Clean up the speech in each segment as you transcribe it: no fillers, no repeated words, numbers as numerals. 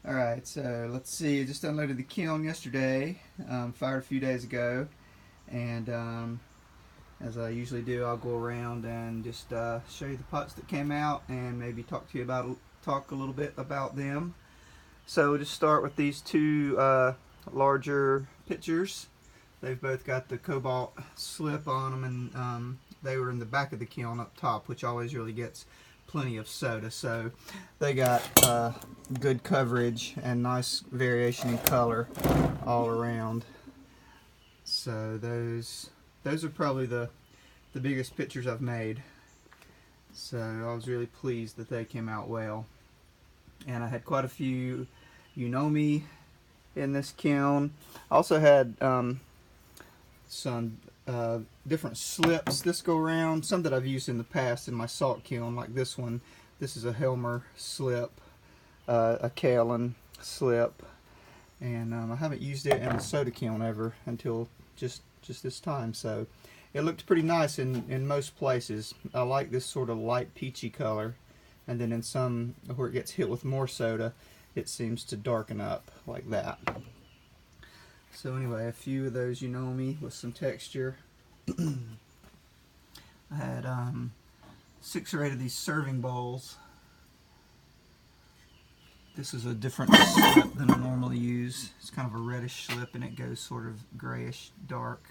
Alright, so let's see. I just unloaded the kiln yesterday, fired a few days ago, and as I usually do, I'll go around and just show you the pots that came out and maybe talk a little bit about them. So we'll just start with these two larger pitchers. They've both got the cobalt slip on them, and they were in the back of the kiln up top, which always really gets plenty of soda. So they got good coverage and nice variation in color all around. So those are probably the biggest pitchers I've made. So I was really pleased that they came out well. And I had quite a few Unomi in this kiln. I also had some different slips this go around, some that I've used in the past in my salt kiln, like this one. This is a Helmer slip, a Kiln slip, and I haven't used it in a soda kiln ever until just this time, so it looked pretty nice in most places. I like this sort of light peachy color, and then in some where it gets hit with more soda, it seems to darken up like that. So anyway, a few of those Unomi with some texture. I had 6 or 8 of these serving bowls. This is a different slip than I normally use. It's kind of a reddish slip and it goes sort of grayish dark.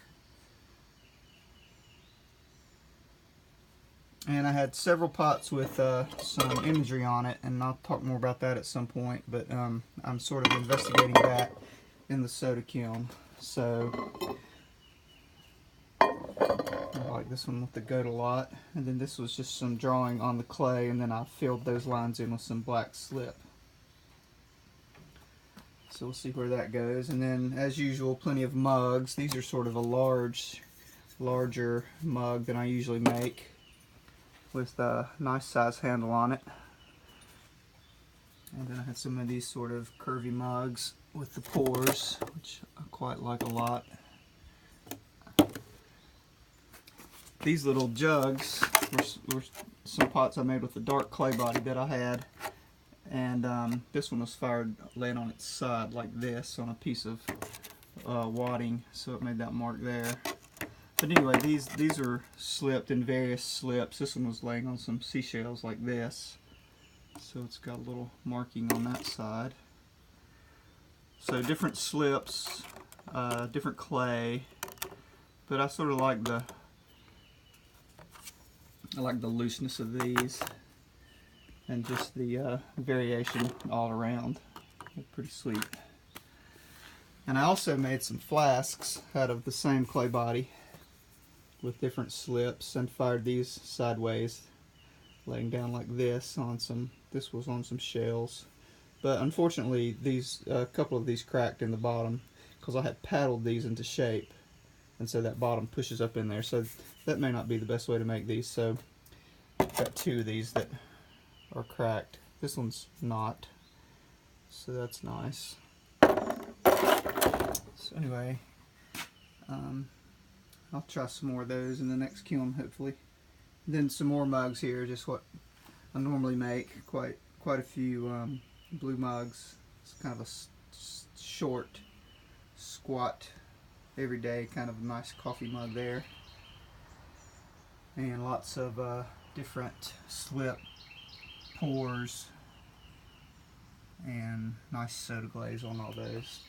And I had several pots with some imagery on it, and I'll talk more about that at some point, but I'm sort of investigating that in the soda kiln. So I like this one with the goat a lot, and then this was just some drawing on the clay, and then I filled those lines in with some black slip. So we'll see where that goes. And then, as usual, plenty of mugs. These are sort of a larger mug than I usually make, with a nice size handle on it. And then I had some of these sort of curvy mugs with the pores, which I quite like a lot. These little jugs were some pots I made with the dark clay body that I had, and this one was fired laying on its side like this on a piece of wadding, so it made that mark there. But anyway, these are slipped in various slips. This one was laying on some seashells like this, so it's got a little marking on that side. So different slips, different clay, but I sort of like the looseness of these and just the variation all around. They're pretty sweet. And I also made some flasks out of the same clay body with different slips and fired these sideways, laying down like this on some. This was on some shells, but unfortunately these a couple of these cracked in the bottom because I had paddled these into shape, and so that bottom pushes up in there. So that may not be the best way to make these. So I've got 2 of these that are cracked. This one's not, so that's nice. So anyway, I'll try some more of those in the next kiln, hopefully. Then some more mugs here, just what I normally make. Quite a few blue mugs. It's kind of a short, squat, everyday kind of a nice coffee mug there. And lots of different slip pours and nice soda glaze on all those.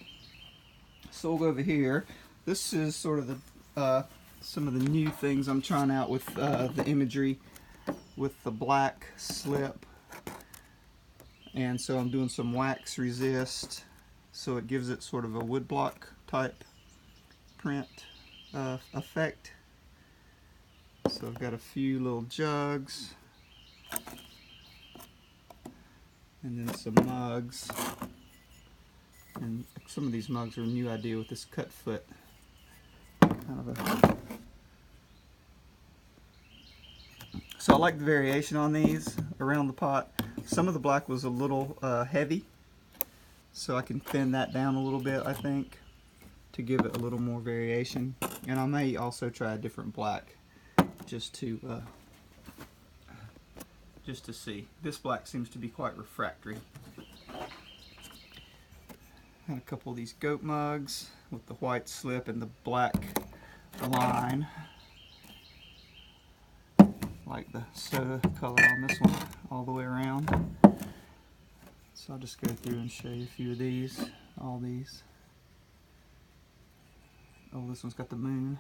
So we'll go over here. This is sort of the some of the new things I'm trying out with the imagery with the black slip, and so I'm doing some wax resist, so it gives it sort of a woodblock type print effect. So I've got a few little jugs and then some mugs, and some of these mugs are a new idea with this cut foot kind of a. So I like the variation on these around the pot. Some of the black was a little heavy, so I can thin that down a little bit, I think, to give it a little more variation. And I may also try a different black just to see. This black seems to be quite refractory. And a couple of these goat mugs with the white slip and the black line. Like the soda color on this one all the way around. So I'll just go through and show you a few of these, all these. Oh, this one's got the moon.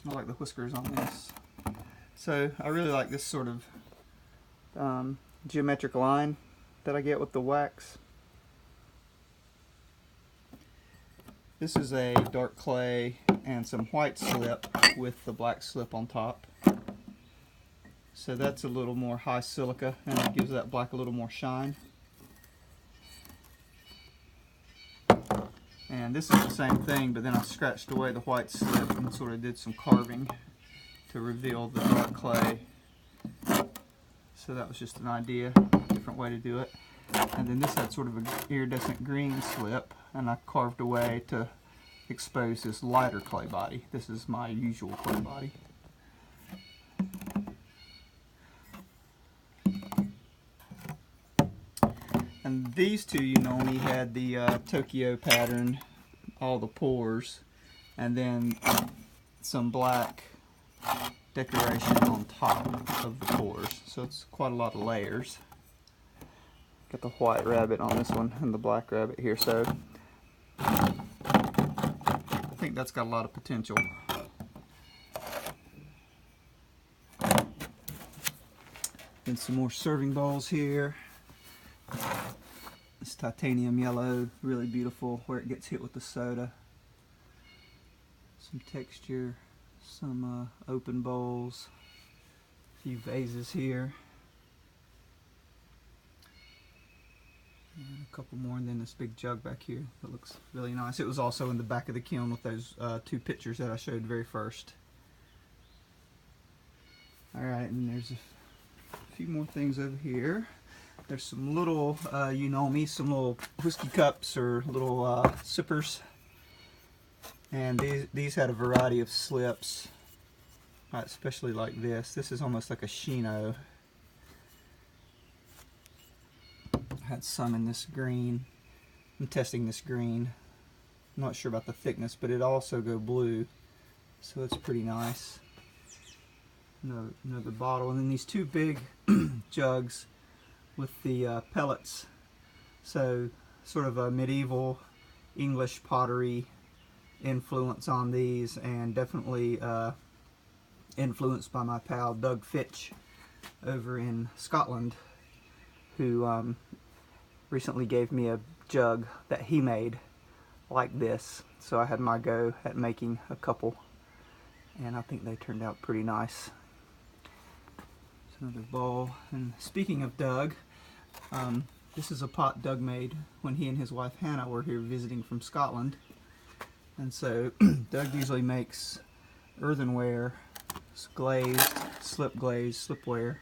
I like the whiskers on this. So I really like this sort of geometric line that I get with the wax. This is a dark clay and some white slip with the black slip on top. So that's a little more high silica and it gives that black a little more shine. And this is the same thing, but then I scratched away the white slip and sort of did some carving to reveal the dark clay. So that was just an idea, different way to do it. And then this had sort of an iridescent green slip, and I carved away to expose this lighter clay body. This is my usual clay body. And these two, you know me, had the Tokyo pattern, all the pores, and then some black decoration on top of the pores. So it's quite a lot of layers. Got the white rabbit on this one and the black rabbit here, so I think that's got a lot of potential. Then some more serving bowls here. This titanium yellow, really beautiful where it gets hit with the soda. Some texture, some open bowls, a few vases here. And a couple more, and then this big jug back here that looks really nice. It was also in the back of the kiln with those two pictures that I showed very first. Alright, and there's a few more things over here. There's some little, you know me, some little whiskey cups or little sippers. And these had a variety of slips, especially like this. This is almost like a chino. I had some in this green. I'm testing this green. I'm not sure about the thickness, but it also go blue, so it's pretty nice. Another bottle, and then these two big jugs with the pellets. So sort of a medieval English pottery influence on these, and definitely influenced by my pal Doug Fitch over in Scotland, who recently gave me a jug that he made like this. So I had my go at making a couple, and I think they turned out pretty nice. Another bowl. And speaking of Doug, this is a pot Doug made when he and his wife Hannah were here visiting from Scotland. And so Doug usually makes earthenware, glazed, slipware.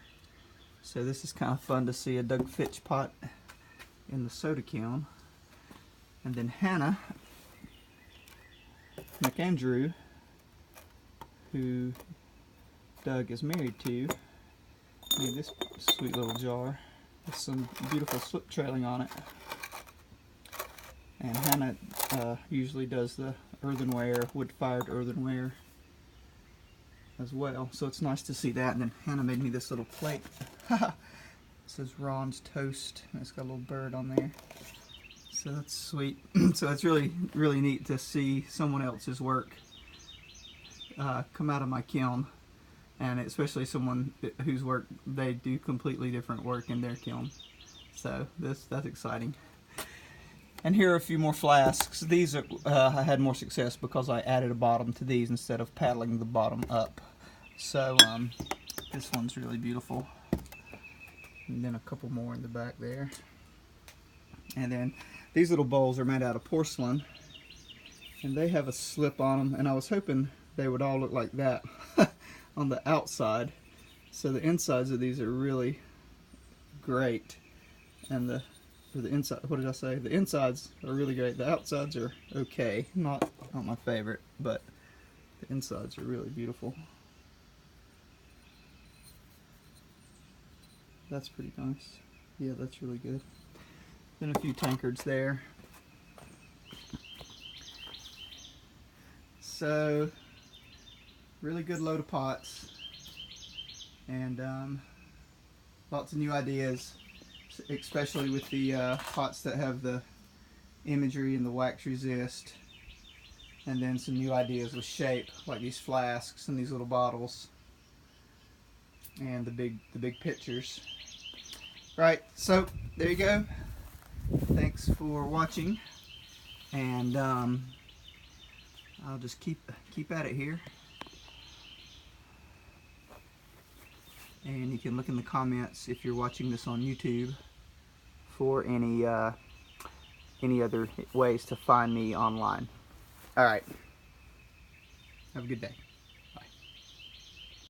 So this is kind of fun to see a Doug Fitch pot in the soda kiln. And then Hannah McAndrew, who Doug is married to, made this sweet little jar with some beautiful slip trailing on it. And Hannah usually does the earthenware, wood-fired earthenware as well. So it's nice to see that. And then Hannah made me this little plate. It says Ron's Toast, and it's got a little bird on there. So that's sweet. So it's really, really neat to see someone else's work come out of my kiln. And especially someone whose work, they do completely different work in their kiln. So that's exciting. And here are a few more flasks. These are, I had more success because I added a bottom to these instead of paddling the bottom up. So this one's really beautiful. And then a couple more in the back there. And then these little bowls are made out of porcelain, and they have a slip on them, and I was hoping they would all look like that on the outside. So the insides of these are really great, and the inside, what did I say? The insides are really great. The outsides are okay, not my favorite, but the insides are really beautiful. That's pretty nice. Yeah, that's really good. Then a few tankards there. So, really good load of pots, and lots of new ideas, especially with the pots that have the imagery and the wax resist, and then some new ideas with shape, like these flasks and these little bottles, and the big pictures. Right, so there you go. Thanks for watching, and I'll just keep at it here. And you can look in the comments if you're watching this on YouTube for any other ways to find me online. All right. Have a good day.